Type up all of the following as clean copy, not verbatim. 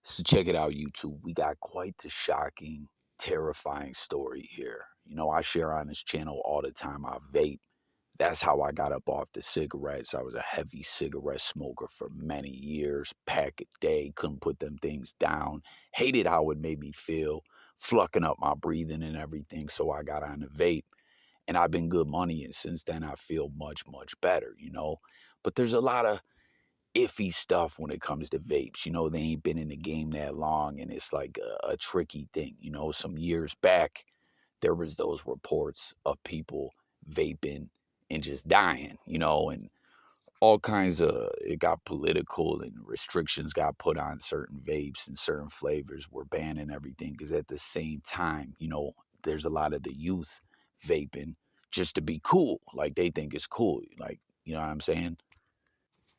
So check it out, YouTube. We got quite the shocking, terrifying story here. I share on this channel all the time. I vape. That's how I got up off the cigarettes. I was a heavy cigarette smoker for many years. Pack a day, couldn't put them things down. Hated how it made me feel, flucking up my breathing and everything. So I got on the vape. And I've been good money. And since then, I feel much, much better. But there's a lot of iffy stuff when it comes to vapes. They ain't been in the game that long, and it's like a tricky thing. Some years back, there was those reports of people vaping and just dying, and all kinds of, it got political and restrictions got put on certain vapes and certain flavors were banned and everything. Because at the same time, there's a lot of the youth vaping just to be cool. Like they think it's cool. Like, you know what I'm saying?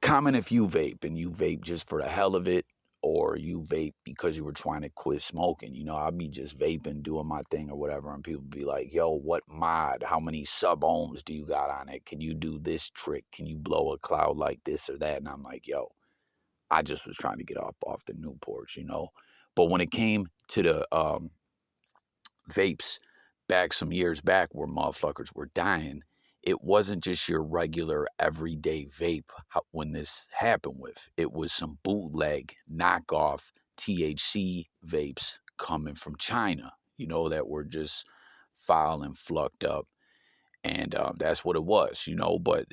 Comment if you vape and you vape just for the hell of it, or you vape because you were trying to quit smoking. I'll be just vaping, doing my thing or whatever, and people be like, yo, what mod? How many sub-ohms do you got on it? Can you do this trick? Can you blow a cloud like this or that? And I'm like, yo, I just was trying to get up off the Newports. But when it came to the vapes back some years back where motherfuckers were dying, it wasn't just your regular everyday vape when this happened with. It was some bootleg knockoff THC vapes coming from China, that were just foul and flucked up. And that's what it was. But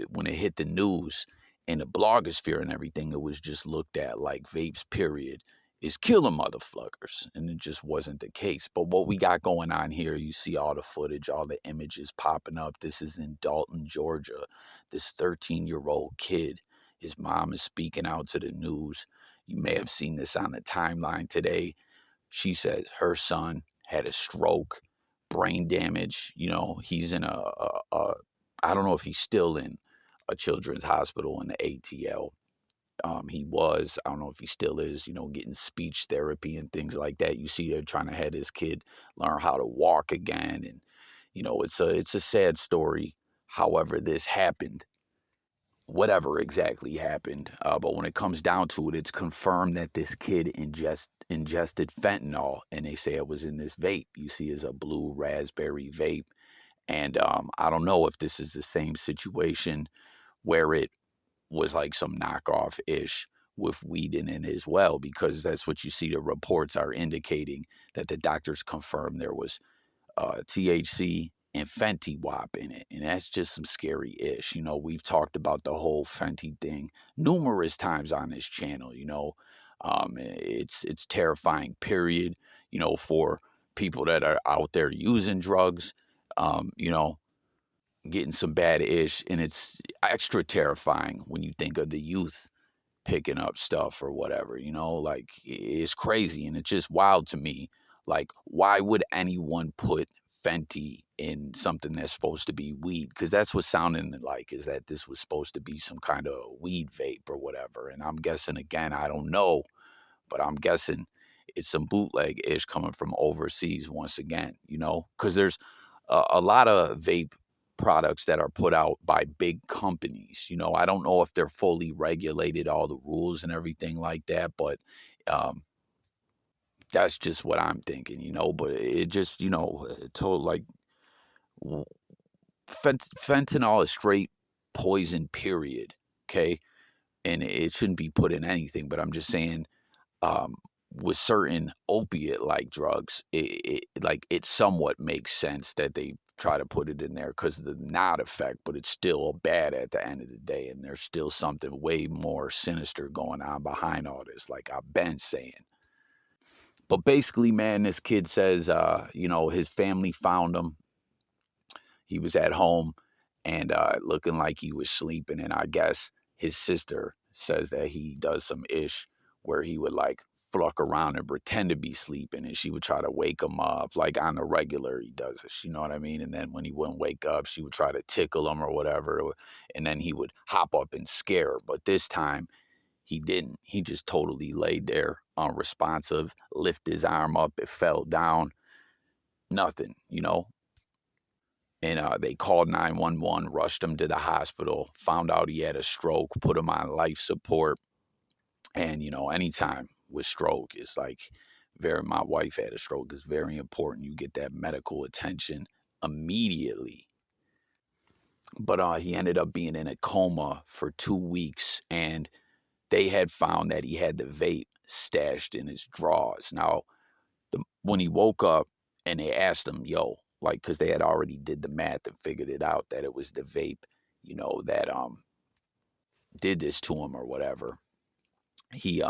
when it hit the news and the blogosphere and everything, it was just looked at like vapes, period, is killing motherfuckers. And it just wasn't the case. But what we got going on here, you see all the footage, all the images popping up. This is in Dalton, Georgia. This 13-year-old kid, his mom is speaking out to the news. You may have seen this on the timeline today. She says her son had a stroke, brain damage. He's in I don't know if he's still in a children's hospital in the ATL. He was, I don't know if he still is, getting speech therapy and things like that. You see, they're trying to have this kid learn how to walk again. And, it's a sad story. However, this happened, whatever exactly happened. But when it comes down to it, it's confirmed that this kid ingested fentanyl, and they say it was in this vape. You see, it's a blue raspberry vape. And I don't know if this is the same situation where it was like some knockoff ish with weed in it as well, because that's what you see. The reports are indicating that the doctors confirmed there was THC and Fenty Wap in it. And that's just some scary ish. We've talked about the whole Fenty thing numerous times on this channel. It's terrifying, period, for people that are out there using drugs, getting some bad ish. And it's extra terrifying when you think of the youth picking up stuff or whatever, like it's crazy. And it's just wild to me. Like, why would anyone put Fenty in something that's supposed to be weed? Because that's what sounding like, is that this was supposed to be some kind of weed vape or whatever. And I'm guessing, again, I don't know, but I'm guessing it's some bootleg ish coming from overseas once again, because there's a lot of vape products that are put out by big companies. I don't know if they're fully regulated, all the rules and everything like that, but that's just what I'm thinking. But it just, told like fentanyl is straight poison, period. Okay. And it shouldn't be put in anything, but I'm just saying, with certain opiate like drugs, it somewhat makes sense that they try to put it in there because of the nod effect, but it's still bad at the end of the day. And there's still something way more sinister going on behind all this, like I've been saying. But basically, man, this kid says, his family found him. He was at home and looking like he was sleeping. And I guess his sister says that he does some ish where he would like fluck around and pretend to be sleeping, and she would try to wake him up like on the regular. He does this, you know what I mean? And then when he wouldn't wake up, she would try to tickle him or whatever, and then he would hop up and scare her. But this time he didn't. He just totally laid there unresponsive, lift his arm up, it fell down, nothing. And they called 911, rushed him to the hospital, found out he had a stroke, put him on life support. And, anytime with stroke. It's like my wife had a stroke. It's very important you get that medical attention immediately. But he ended up being in a coma for 2 weeks, and they had found that he had the vape stashed in his drawers. Now, when he woke up and they asked him, yo, like, because they had already did the math and figured it out that it was the vape, that did this to him or whatever. He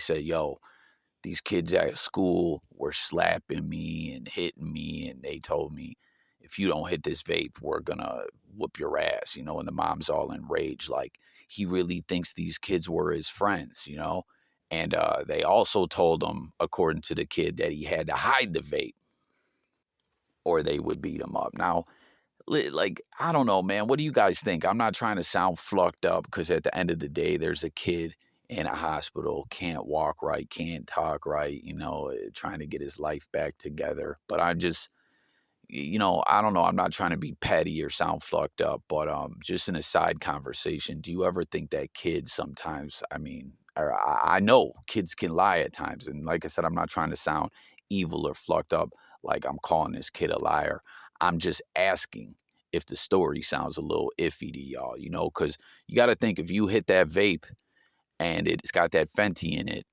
said, yo, these kids at school were slapping me and hitting me, and they told me, if you don't hit this vape, we're gonna whoop your ass, and the mom's all enraged, like he really thinks these kids were his friends. And they also told him, according to the kid, that he had to hide the vape or they would beat him up. Now, like, I don't know, man. What do you guys think? I'm not trying to sound flucked up, because at the end of the day, there's a kid in a hospital, can't walk right, can't talk right, trying to get his life back together. But I just, I don't know. I'm not trying to be petty or sound flucked up, but just in a side conversation, do you ever think that kids sometimes, I mean, or I know kids can lie at times. And like I said, I'm not trying to sound evil or flucked up, like I'm calling this kid a liar. I'm just asking if the story sounds a little iffy to y'all, because you got to think, if you hit that vape and it's got that Fenty in it,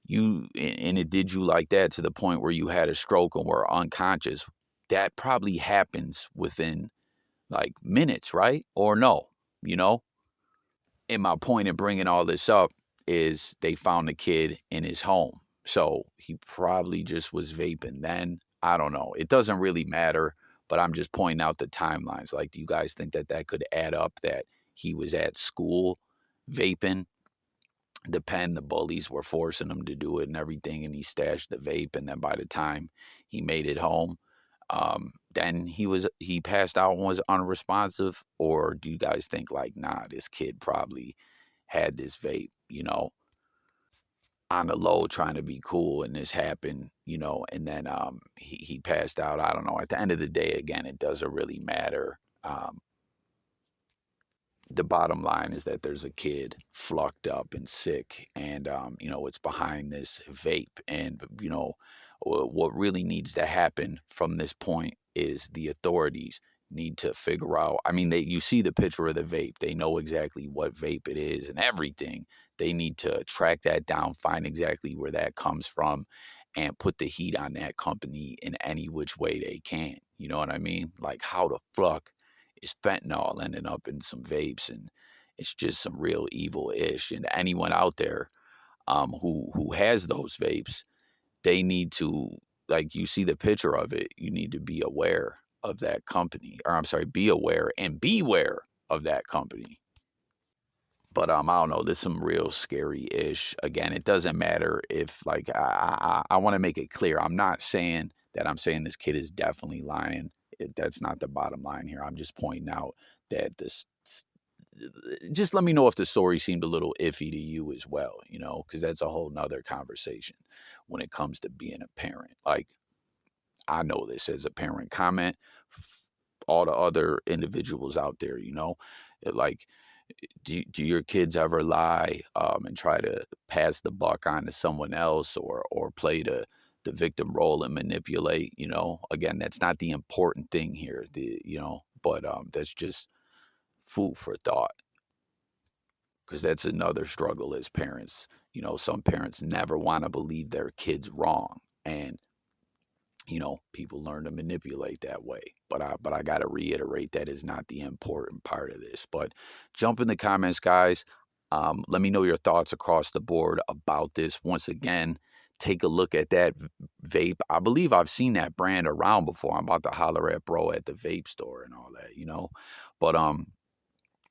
and it did you like that to the point where you had a stroke and were unconscious, that probably happens within like minutes, right? Or no, you know? And my point in bringing all this up is they found the kid in his home. So he probably just was vaping then. I don't know. It doesn't really matter, but I'm just pointing out the timelines. Like, do you guys think that that could add up, that he was at school vaping? The pen, the bullies were forcing him to do it and everything, and he stashed the vape, and then by the time he made it home, then he passed out and was unresponsive? Or do you guys think, like, nah, this kid probably had this vape, on the low, trying to be cool, and this happened, and then he passed out? I don't know. At the end of the day, again, it doesn't really matter. The bottom line is that there's a kid flucked up and sick, and it's behind this vape. And what really needs to happen from this point is the authorities need to figure out. I mean, you see the picture of the vape, they know exactly what vape it is and everything. They need to track that down, find exactly where that comes from, and put the heat on that company in any which way they can. You know what I mean? Like, how the fuck is fentanyl ending up in some vapes? And it's just some real evil ish. And anyone out there who has those vapes, they need to, like, you see the picture of it, you need to be aware of that company. Or I'm sorry, be aware and beware of that company. But I don't know. There's some real scary ish. Again, it doesn't matter if, like, I want to make it clear. I'm not saying that I'm saying this kid is definitely lying. That's not the bottom line here. I'm just pointing out that this. Just let me know if the story seemed a little iffy to you as well, because that's a whole nother conversation when it comes to being a parent. Like, I know this as a parent. Comment all the other individuals out there, like, do your kids ever lie, and try to pass the buck on to someone else, or play the victim role and manipulate? Again, that's not the important thing here. But that's just food for thought, because that's another struggle as parents. Some parents never want to believe their kids wrong, and people learn to manipulate that way. But I got to reiterate, that is not the important part of this. But jump in the comments, guys. Let me know your thoughts across the board about this. Once again, take a look at that vape. I believe I've seen that brand around before. I'm about to holler at bro at the vape store and all that. But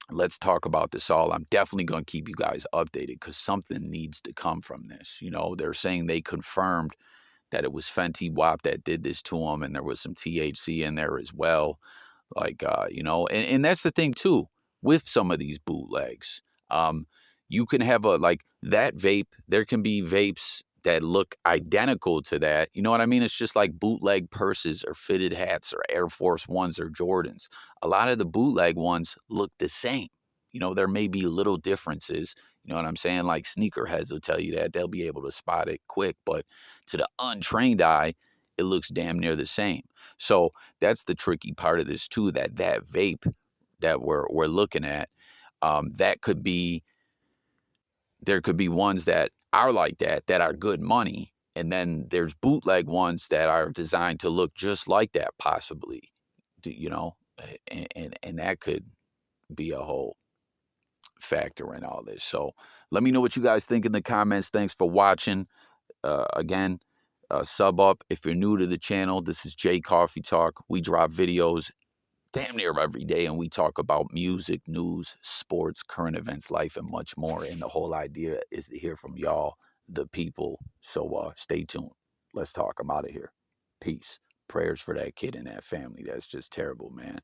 let's talk about this all. I'm definitely going to keep you guys updated, because something needs to come from this. They're saying they confirmed that it was Fenty Wap that did this to him, and there was some THC in there as well. Like, and that's the thing too, with some of these bootlegs. You can have like that vape, there can be vapes that look identical to that. You know what I mean? It's just like bootleg purses or fitted hats or Air Force Ones or Jordans. A lot of the bootleg ones look the same. You know, there may be little differences. You know what I'm saying? Like sneakerheads will tell you that they'll be able to spot it quick, but to the untrained eye, it looks damn near the same. So that's the tricky part of this too. That vape that we're looking at, that could be there could be ones that are like that are good money, and then there's bootleg ones that are designed to look just like that, possibly. You know, and that could be a whole factor in all this. So let me know what you guys think in the comments. Thanks for watching. Again, sub up if you're new to the channel. This is J Coffee Talk. We drop videos damn near every day, and we talk about music, news, sports, current events, life, and much more. And the whole idea is to hear from y'all, the people. So stay tuned. Let's talk. I'm out of here. Peace. Prayers for that kid and that family. That's just terrible, man.